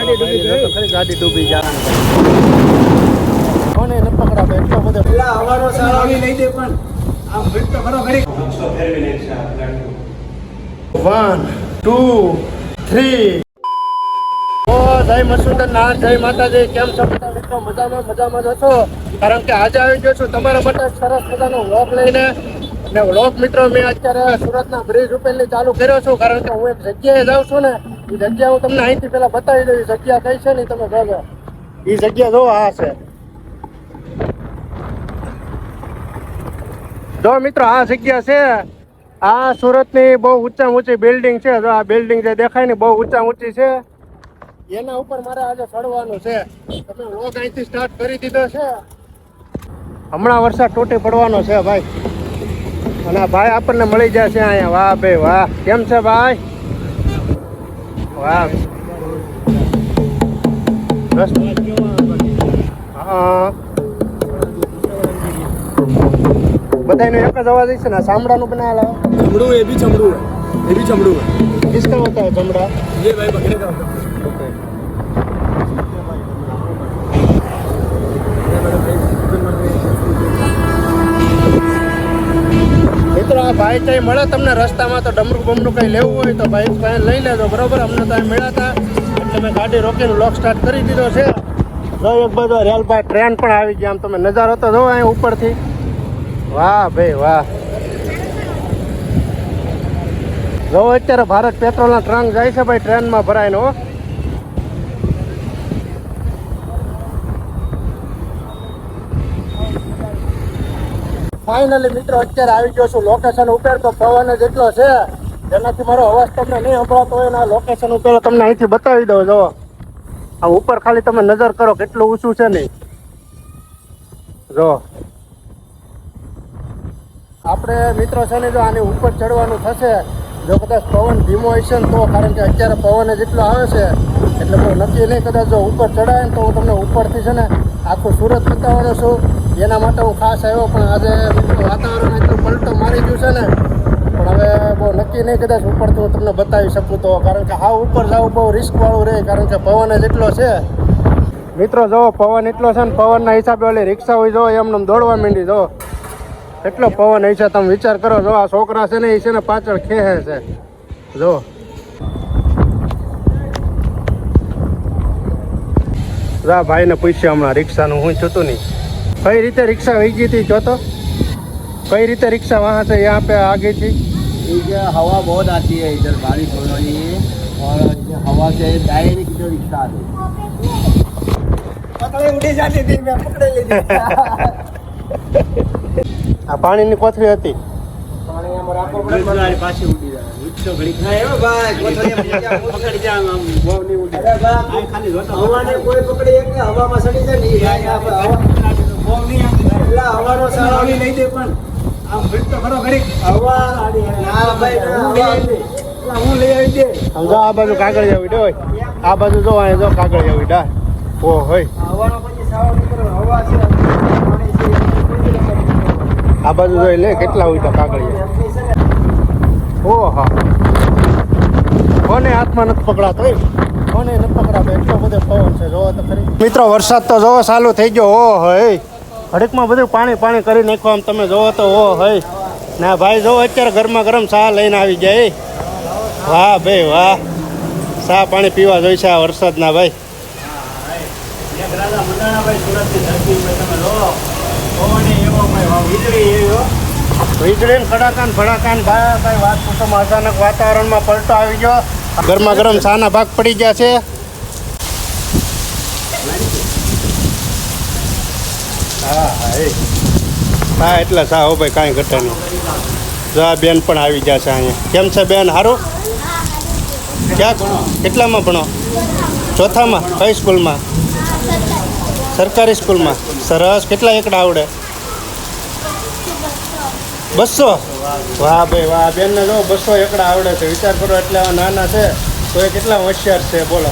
ગાડી ડૂબી જાય કોને ન પકડાવે એટલો બધો અમારો સારો આવી લઈ દે પણ આમ ફિટ તો ખરો ઘડી 1 2 3 જય મસુંદર ના જય માતાજી. કેમ છો બધા મિત્રો? મજામાં જશો? કારણ કે આજે આવી ગયો છું તમારા માટે સરસ મજાનો વ્લોગ લઈને. અને વ્લોગ મિત્રો મેં અત્યારે સુરતના બ્રિજ ઉપરથી ચાલુ કર્યો છું, કારણ કે હું એક જગ્યાએ જાઉં છું ને, એ જગ્યા હું તમને અહીંથી પેલા બતાવી દઉં. જગ્યા કઈ છે ને તમે જોજો. એ જગ્યા જો આ છે. જો મિત્રો આ જગ્યા છે. આ સુરતની બહુ ઊંચી બિલ્ડિંગ છે. જો આ બિલ્ડિંગ જે દેખાય ને બહુ ઊંચી છે. એના ઉપર મારે આજે ચડવાનું છે. તમે વ્લોગ અહીંથી સ્ટાર્ટ કરી દીધો છે. હમણાં વરસાદ તૂટી પડવાનો છે ભાઈ. અને આ ભાઈ આપણને મળી જાય છે અહીંયા. વાહ ભાઈ વાહ. કેમ છે ભાઈ? વાહ. હા બધાનો એક જ અવાજ છે ને. ચામડાનું બનાવેલા चमड़ू ये भी चमड़ू है, ये भी चमड़ू है. किसका होता है चमड़ा? ये भाई बकरे का होता है. મિત્રો આ ભાઈ કઈ મળે તમને રસ્તામાં તો ડમરું બમરું કઈ લેવું હોય તો ભાઈ કઈ લઈ લેજો બરોબર. અમને તો મળ્યા હતા એટલે મેં ગાડી રોકીને વ્લોગ સ્ટાર્ટ કરી દીધો છે. જો એક બધો રેલ પર ટ્રેન પણ આવી ગયા. આમ તમે નજારો તો જો અહીં ઉપરથી. વાહ ભાઈ વાહ. જો અત્યારે ભારત પેટ્રોલના ટ્રંક જાય છે ભાઈ ટ્રેનમાં ભરાઈને. હો ફાઇનલી મિત્રો અત્યારે આવી ગયો છું લોકેશન ઉપર. તો પવન જેટલો છે જેનાથી મારો અવાજ તમને નહીં સંભળાતો હોય ને, આ લોકેશન ઉપર તમને અહીંથી બતાવી દઉં. જો આ ઉપર ખાલી તમે નજર કરો કેટલું ઊંચું છે નહીં. જો આપણે મિત્રો છે ને જો આની ઉપર ચડવાનું થશે. જો કદાચ પવન ધીમો હશે ને તો, કારણ કે અત્યારે પવન જેટલો આવે છે એટલે બહુ નક્કી નહીં. કદાચ જો ઉપર ચડાય ને તો હું તમને ઉપરથી છે ને આખું સુરત બતાવવાનો છું. એના માટે હું ખાસ આવ્યો. પણ આજે વાતાવરણ એટલું પલટો મારી ગયું છે ને, પણ હવે બહુ નક્કી નહીં કદાચ ઉપરથી હું તમને બતાવી શકું તો. કારણ કે હા ઉપર જવું બહુ રિસ્કવાળું રહે, કારણ કે પવન જ એટલો છે. મિત્રો જો પવન એટલો છે ને, પવનના હિસાબે ઓલી રિક્ષા હોય જો એમને દોડવા માંડી. જો એટલો પવન હોય છે, તમે વિચાર કરો. જો આ છોકરા છે ને એ છે ને પાછળ ખેહે છે. જો રા ભાઈને પૂછ્યું હમણાં રિક્ષાનું હું થતું નહીં. કઈ રીતે રિક્ષા વહી ગઈ હતી જો તો? કઈ રીતે રિક્ષા वहाँ से यहाँ पे आ गई थी? इधर हवा बहुत आती है, इधर बारिश हो रही है और हवा से डायरेक्ट इधर रिक्शा आती है. पकड़े उड़ी जाती थी, मैं पकड़े लेती. આ પાણીની કોથળી હતી. पानी हमारा आपको बड़ा पाछे उड़ी जाए. रिक्शा घड़ी खाए हो भाई, कोथળી पकड़ी जा आम बહુ નહીં ઉડી. અરે બા ખાલી જોતો હવાને કોઈ પકડે એક હવામાં સડી જાય નહીં. હવા બહુ નહીં એટલે હવાનો સારો આવી લઈ દે પણ આમ ફિટ તો ખરો ઘડી હવા ના ભાઈ હું લઈ આવી દે. સમજો આ બાજુ કાગળિયા ઉડ્યો હોય, આ બાજુ જો અહીં જો કાગળિયા ઉડ્યા. ઓ હોય હવાનો પછી સારો નીકળે. હવા છે આ બાજુ જોઈ લે કેટલા ઉડ્યા કાગળિયા. ઓ હા કોને હાથમાં નથી પકડાતો હોય, કોને નથી પકડાતો એટલો બધો પવન છે. જોવો તો ખરી મિત્રો વરસાદ તો જોવો ચાલુ થઈ ગયો. ઓ હોય ઘડીકમાં બધું પાણી કરી નાખો. આમ તમે જોવો તો ઓ હોય ના ભાઈ. જોવો અત્યારે ગરમા ગરમ ચા લઈને આવી જાય. વાહ ભાઈ વાહ. ચા પાણી પીવા જોઈ છે આ વરસાદના ભાઈ. વીજળી ખડાકાન ભડાકાન ભાઈ વાત પૂછોમાં. અચાનક વાતાવરણમાં પલટો આવી ગયો. ગરમા ગરમ ચાના ભાગ પડી ગયા છે. હા એટલે ચા હો ભાઈ કાંઈ ઘટે નહીં. જો આ બેન પણ આવી ગયા છે અહીંયા. કેમ છે બેન? સારું? ક્યાં કેટલામાં ભણો? ચોથામાં? કઈ સ્કૂલમાં? સરકારી સ્કૂલમાં. સરસ. કેટલા એકડા આવડે? 200. વાહ ભાઈ વાહ. બેનને જો 200 એકડા આવડે છે. વિચાર કરો એટલે નાના છે તો એ કેટલા હોશિયાર છે બોલો.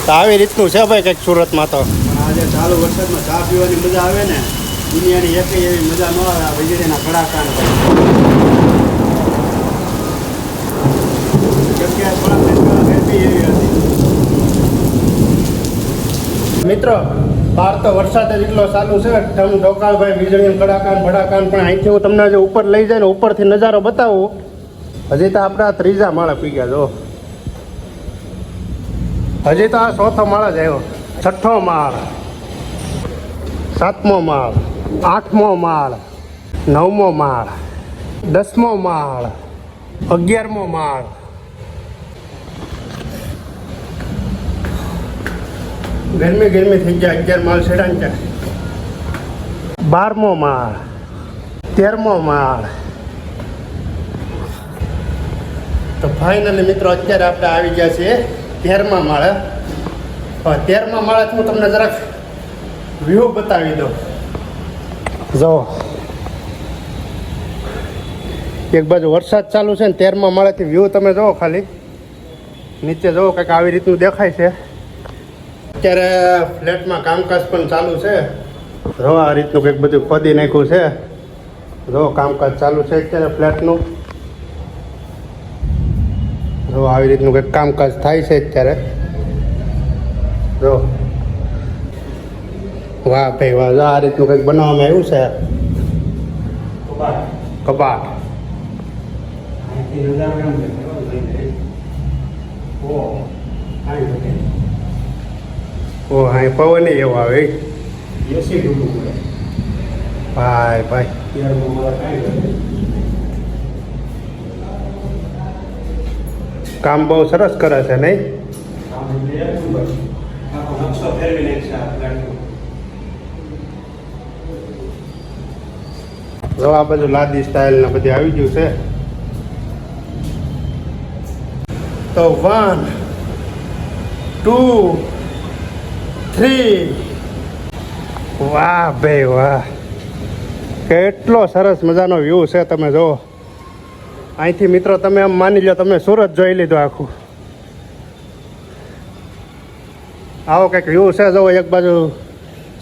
તો આવી રીતનું છે ભાઈ કંઈક સુરતમાં. તો આજે ચાલુ વરસાદમાં ચા પીવાની મજા આવે ને, દુનિયાની એકે એવી મજા ન આવે આ વીજળીના કડાકા. કેમ કે થોડા ગરમી એવી હતી. મિત્રો બહાર તો વરસાદ જ એટલો ચાલુ છે ધમ ધોકાળ ભાઈ વીજળી કડાકાન ભડાકાન પણ અહીંથી હું તમને જે ઉપર લઈ જાય ને ઉપરથી નજારો બતાવું. હજી તો આપણા ત્રીજા માળે પી ગયા જો. હજી તો આ ચોથો માળ જ આવ્યો. છઠ્ઠો માળ, સાતમો માળ, આઠમો માળ, નવમો માળ, 10મો માળ, 11મો માળ. ગરમી થઈ ગયા. 11 માળ ચડાને ત્યાં 12મો માળ, 13મો માળ. તો ફાઇનલી મિત્રો અત્યારે આપણે આવી ગયા છીએ 13મા માળે. 13મા માળેથી હું તમને જરાક વ્યૂ બતાવી દઉં. જો એક બાજુ વરસાદ ચાલુ છે ને 13મા માળેથી વ્યૂ તમે જુઓ. ખાલી નીચે જુઓ કંઈક આવી રીતનું દેખાય છે. અત્યારે ફ્લેટમાં કામકાજ પણ ચાલુ છે. જો આ રીતનું કંઈક બધું ખોદી નાખ્યું છે. જો કામકાજ ચાલુ છે અત્યારે ફ્લેટનું. જો આવી રીતનું કંઈક કામકાજ થાય છે અત્યારે. જો વાહ ભાઈ વાહ. જો આ રીતનું કંઈક બનાવવામાં આવ્યું છે કબાટ. ઓ હા પવન એવો આવે. ભાઈ ભાઈ કામ બહુ સરસ કરે છે નહીં? જો આ બાજુ લાદી સ્ટાઇલ ને બધી આવી ગયું છે. તો 1 2 3. વાહ ભાઈ વાહ. કેટલો સરસ મજાનો વ્યૂ છે. તમે જુઓ અહીંથી મિત્રો તમે એમ માની લો તમે સુરત જોઈ લીધું આખું. આવો કંઈક વ્યૂ છે. જુઓ એક બાજુ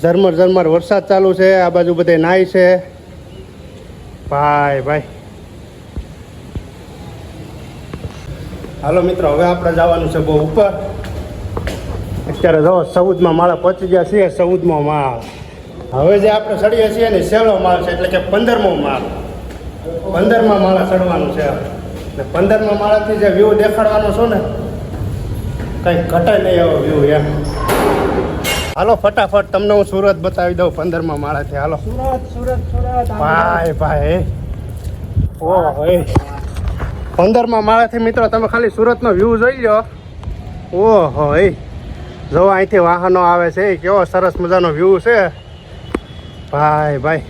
ઝરમર વરસાદ ચાલુ છે, આ બાજુ બધે નાય છે. ભાઈ ભાઈ હાલો મિત્રો હવે આપણે જવાનું છે બહુ ઉપર. અત્યારે જો 14મા માળે પહોંચી ગયા છીએ. 14મો માળ. હવે જે આપણે ચડીએ છીએ ને સહેલો માળ છે એટલે કે 15મો માળ. 15મા માળે ચડવાનું છે. ને 15મા માળેથી જે વ્યૂ દેખાડવાનો છો ને કંઈ ઘટે નહીં એવો વ્યૂ એમ. હાલો ફટાફટ તમને હું સુરત બતાવી દઉં 15મા માળેથી. હાલો સુરત. ભાઈ ભાઈ ઓહો 15મા માળેથી મિત્રો તમે ખાલી સુરતનો વ્યૂ જોઈ લો. ઓહો જો અહીંથી વાહનો આવે છે. કેવો સરસ મજાનો વ્યૂ છે ભાઈ ભાઈ.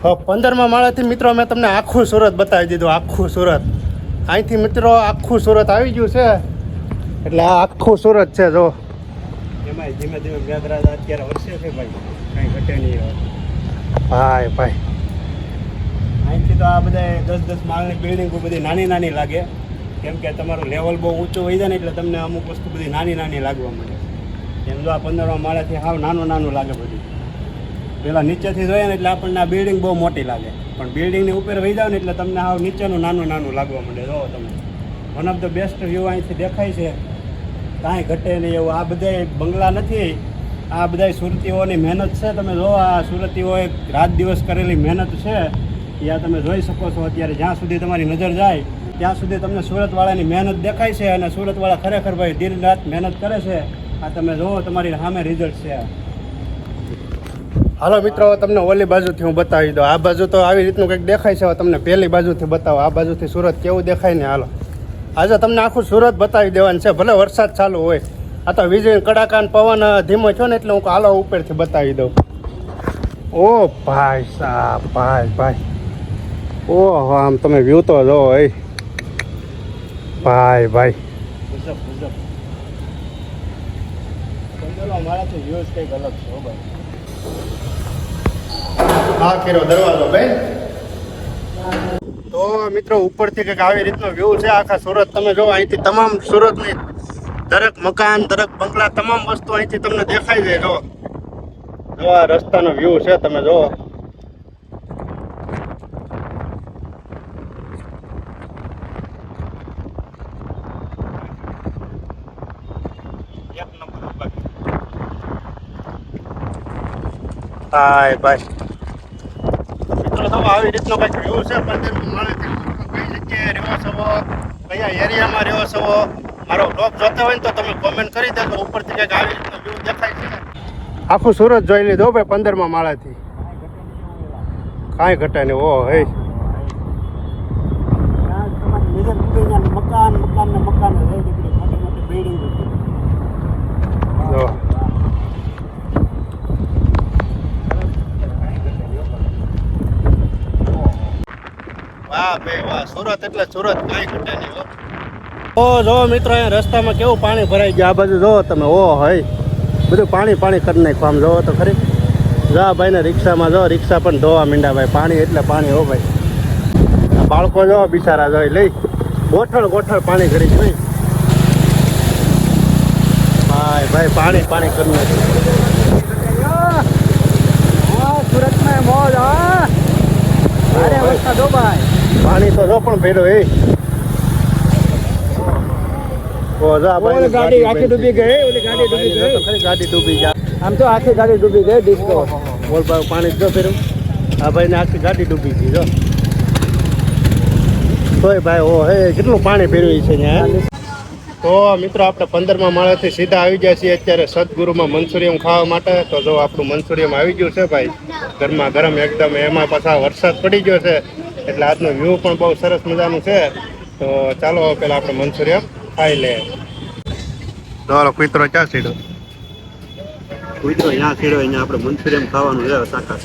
15મા માળેથી મિત્રો મેં તમને આખું સુરત બતાવી દીધું. આખું સુરત અહીંથી મિત્રો આખું સુરત આવી ગયું છે. એટલે આ આખું સુરત છે. જો એમાં ધીમે મેઘરાજા અત્યારે વરસે છે ભાઈ. કાંઈ ઘટે નહીં ભાઈ ભાઈ. અહીંથી તો આ બધા 10 માળની બિલ્ડિંગો બધી નાની લાગે. કેમ કે તમારું લેવલ બહુ ઊંચું હોય જાય ને એટલે તમને અમુક વસ્તુ બધી નાની લાગવા મળે. એમ જો આ 15મા માળેથી હાવ નાનું લાગે બધું. પહેલાં નીચેથી જોઈએ ને એટલે આપણને આ બિલ્ડિંગ બહુ મોટી લાગે. પણ બિલ્ડિંગની ઉપર વહી જાવ ને એટલે તમને હાવ નીચેનું નાનું લાગવા મળે. જો તમે one of the best view અહીંથી દેખાય છે. કાંઈ ઘટે નહીં એવું. આ બધા બંગલા નથી, આ બધા સુરતીઓની મહેનત છે. તમે જો આ સુરતીઓએ રાત દિવસ કરેલી મહેનત છે એ આ તમે જોઈ શકો છો. અત્યારે જ્યાં સુધી તમારી નજર જાય ત્યાં સુધી તમને સુરતવાળાની મહેનત દેખાય છે. અને સુરતવાળા ખરેખર ભાઈ દિન રાત મહેનત કરે છે. આ તમે જુઓ તમારી સામે રિઝલ્ટ છે. હાલો મિત્રો તમને ઓલી બાજુથી હું બતાવી દઉં. આ બાજુ તો આવી રીતનું કંઈક દેખાય છે. તમને પહેલી બાજુથી બતાવો આ બાજુથી સુરત કેવું દેખાય ને. હાલો આજે તમને આખું સુરત બતાવી દેવાનું છે. ભલે વરસાદ ચાલુ હોય. આ તો વીજળી કડાકાન પવન ધીમો છો ને એટલે હું હાલો ઉપરથી બતાવી દઉં. ઓ ભાઈ સાહેબ ભાઈ ઓહો આમ તમે વ્યૂ તો જો ભાઈ ભાઈ. મારાથી વ્યૂઝ કંઈક અલગ છે ભાઈ. આ કેરો દરવાજો બેન. તો મિત્રો ઉપરથી કંઈક આવી રીતનો વ્યૂ છે આખા સુરત. તમે જો અહીંથી તમામ સુરતની દરેક મકાન દરેક બંગલા તમામ વસ્તુ અહીંથી તમને દેખાઈ જાય. જો આ રસ્તાનો વ્યૂ છે. તમે જો એક નંબર. હાય ભાઈ મિત્રો તો આવી રીતનો કંઈક વ્યૂ છે પંદરમું માળેથી. કઈ જગ્યાએ રહ્યો છો, કયા એરિયામાં રહ્યો છો, મારો બ્લોગ જોતા હોય ને તો તમે કોમેન્ટ કરી દેજો. ઉપરથી કંઈક આવી રીતનો વ્યૂ દેખાય છે. આખું સુરત જોઈ લીધો ભાઈ 15મા માળેથી. કાંઈ ઘટે નહીં. ઓ હે મકાન ને મકાન મોટી મોટી બિલ્ડિંગ જો વાહ ભાઈ વાહ, સુરત એટલે સુરત, કાંઈ ઘટે નહીં હો. ઓ જો મિત્રો અહીંયા રસ્તામાં કેવું પાણી ભરાઈ ગયું. આ બાજુ જોવો તમે. ઓ હઈ બધું પાણી પાણી કરી નાખ્યું. આમ જોવો તો ખરી. જા ભાઈ ને રિક્ષામાં જો, રિક્ષા પણ ધોવા મીંડા ભાઈ. પાણી એટલે પાણી હો ભાઈ. આ બાળકો જો બિચારા જોઈ લઈ ગોઠળ ગોઠળ પાણી કરી ભાઈ. ભાઈ ભાઈ પાણી પાણી કરી નાખ્યું. સુરતમાં મોજ હા. અરે વરસાદ હો ભાઈ. પાણી તો જો પણ ભેડો એ. ઓ જા ભાઈ ગાડી આખી ડૂબી ગઈ. ઓલી ગાડી ડૂબી ગઈ. ખરી ગાડી ડૂબી જા. આમ તો આખી ગાડી ડૂબી ગઈ. ડિસ્કો બોલ ભાઈ પાણી જો ફેરું. આ ભાઈ ને આખી ગાડી ડૂબી ગઈ જો. તોય ભાઈ ઓ હે કેટલું પાણી ફેરવ્યું છે ત્યાં. તો મિત્રો આપણે 15મા માળેથી સીધા આવી ગયા છીએ અત્યારે સદગુરુમાં મંચુરિયમ ખાવા માટે. તો જો આપણું મંચુરિયમ આવી ગયું છે ભાઈ, ગરમા ગરમ એકદમ. એમાં પાછા વરસાદ પડી ગયો છે એટલે આજનો વ્યૂ પણ બહુ સરસ મજાનું છે. તો ચાલો પેલા આપણે મંચુરિયમ ખાઈ લે. ચાલો કુતરો ક્યાં સીડો? કુતરો ત્યાં સીડો. અહીંયા આપણે મંચુરિયમ ખાવાનું છે સાકા.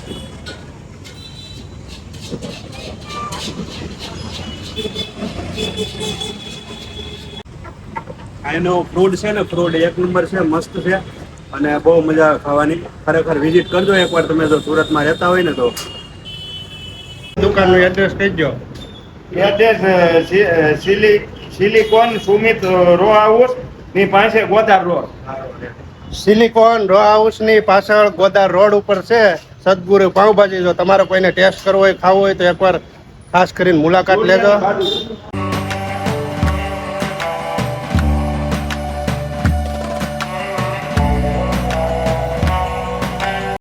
એનો ફ્રૂટ છે ને, ફ્રૂટ એક નંબર છે, મસ્ત છે અને બહુ મજા આવે ખાવાની. ખરેખર વિઝિટ કરજો એકવાર તમે જો સુરતમાં રહેતા હોય ને તો. દુકાનનું એડ્રેસ કહી દો. Address silicon Sumit row house ની પાસે ગોદાર રોડ. સિલિકોન રો હાઉસની પાછળ ગોદાર રોડ ઉપર છે સદગુરુ પાઉંભાજી. જો તમારે કોઈને ટેસ્ટ કરવો હોય, ખાવું હોય તો એકવાર ખાસ કરીને મુલાકાત લેજો.